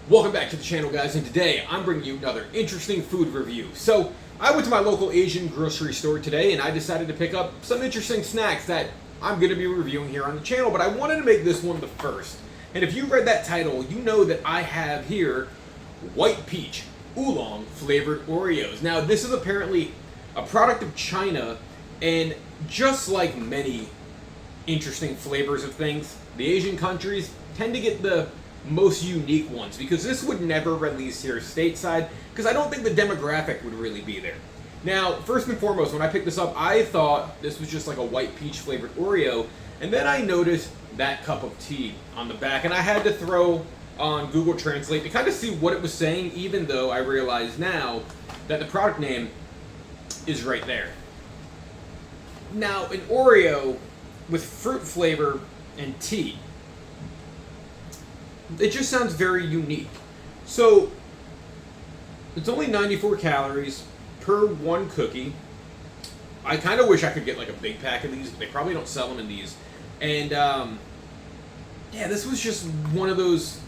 Welcome back to the channel, guys, and today I'm bringing you another interesting food review. So, I went to my local Asian grocery store today and I decided to pick up some interesting snacks that I'm going to be reviewing here on the channel, but I wanted to make this one the first. And if you read that title, you know that I have here White Peach Oolong flavored Oreos. Now, this is apparently a product of China, and just like many interesting flavors of things, the Asian countries tend to get the most unique ones, because this would never release here stateside, because I don't think the demographic would really be there. Now, first and foremost, when I picked this up, I thought this was just like a white peach flavored Oreo, and then I noticed that cup of tea on the back, and I had to throw on Google Translate to kind of see what it was saying, even though I realize now that the product name is right there. Now, an Oreo with fruit flavor and tea, it just sounds very unique. So, it's only 94 calories per one cookie. I kind of wish I could get like a big pack of these, but they probably don't sell them in these. And, yeah, this was just one of those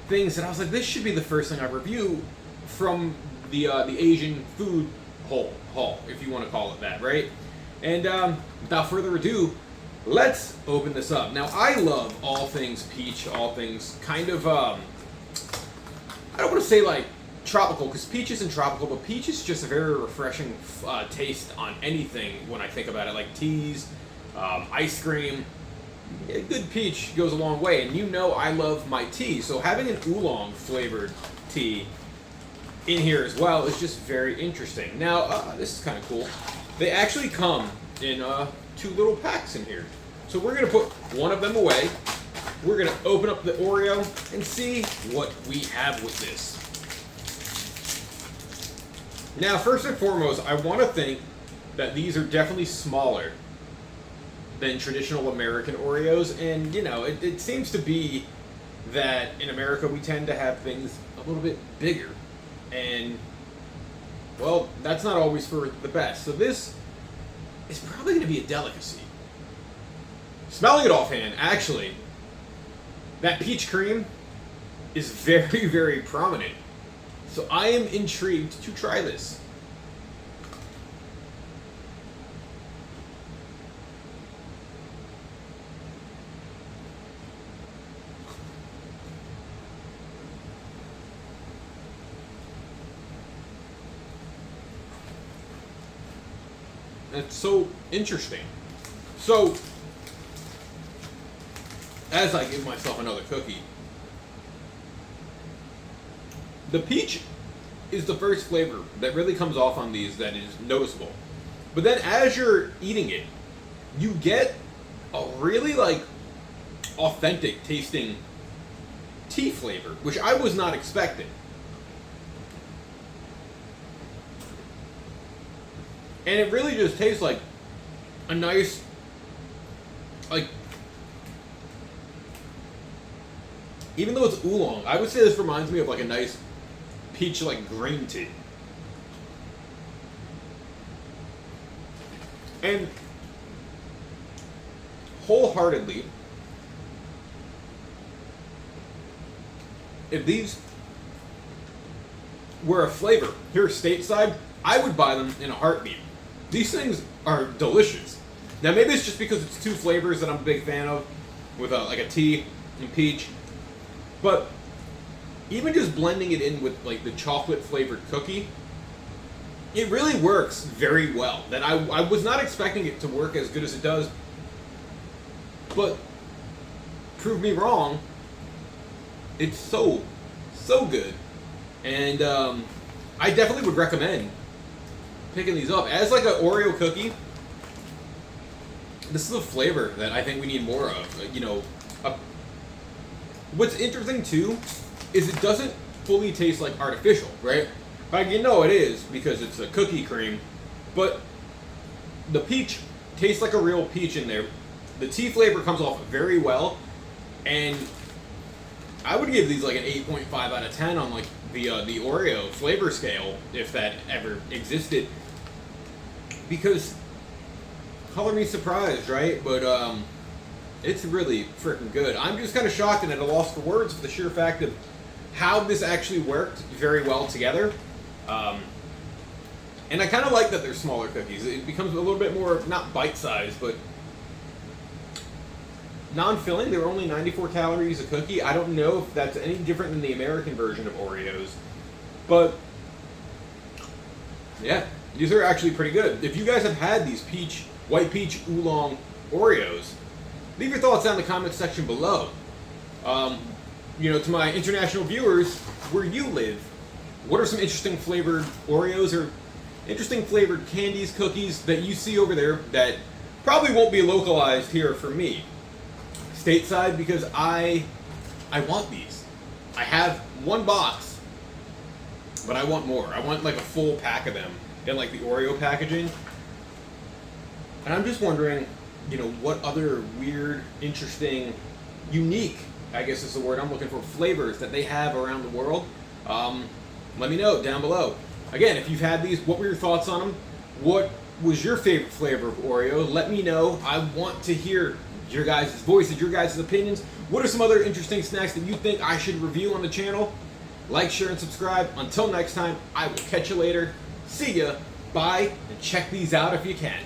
things that I was like, this should be the first thing I review from the Asian food haul, if you want to call it that, right? And, without further ado, let's open this up. Now, I love all things peach, all things kind of, I don't want to say like tropical, because peach isn't tropical, but peach is just a very refreshing taste on anything when I think about it, like teas, ice cream. A good peach goes a long way, and you know I love my tea, so having an oolong flavored tea in here as well is just very interesting. Now, this is kind of cool. They actually come in two little packs in here. So we're going to put one of them away. We're going to open up the Oreo and see what we have with this. Now, first and foremost, I want to think that these are definitely smaller than traditional American Oreos. And, you know, it seems to be that in America we tend to have things a little bit bigger. And, well, that's not always for the best. So this is probably going to be a delicacy. Smelling it offhand, actually, that peach cream is very, very prominent. So I am intrigued to try this. It's so interesting. So, as I give myself another cookie, the peach is the first flavor that really comes off on these that is noticeable. But then as you're eating it, you get a really like authentic tasting tea flavor, which I was not expecting. And it really just tastes like a nice, like, even though it's oolong, I would say this reminds me of like a nice peach like green tea. And wholeheartedly, if these were a flavor here stateside, I would buy them in a heartbeat. These things are delicious. Now, maybe it's just because it's two flavors that I'm a big fan of, with like a tea and peach. But even just blending it in with like the chocolate flavored cookie, it really works very well. That I was not expecting it to work as good as it does, but prove me wrong. It's so good, and I definitely would recommend picking these up as like an Oreo cookie. This is a flavor that I think we need more of. You know, what's interesting too is it doesn't fully taste like artificial, right? Like, you know it is because it's a cookie cream, but the peach tastes like a real peach in there. The tea flavor comes off very well, and I would give these like an 8.5 out of 10 on like the Oreo flavor scale, if that ever existed. Because, color me surprised, right? But it's really freaking good. I'm just kind of shocked and at a loss for words for the sheer fact of how this actually worked very well together. And I kind of like that they're smaller cookies. It becomes a little bit more, not bite-sized, but non-filling. They're only 94 calories a cookie. I don't know if that's any different than the American version of Oreos. But, yeah, these are actually pretty good. If you guys have had these White Peach Oolong Oreos, leave your thoughts down in the comment section below. To my international viewers, where you live, what are some interesting flavored Oreos or interesting flavored candies, cookies that you see over there that probably won't be localized here for me stateside, because I want these. I have one box, but I want more. I want like a full pack of them in like the Oreo packaging. And I'm just wondering, what other weird, interesting, unique, I guess is the word I'm looking for, flavors that they have around the world. Let me know down below. Again, if you've had these, what were your thoughts on them? What was your favorite flavor of Oreo? Let me know. I want to hear your guys' voices, your guys' opinions. What are some other interesting snacks that you think I should review on the channel? Like, share, and subscribe. Until next time, I will catch you later. See ya. Bye. And check these out if you can.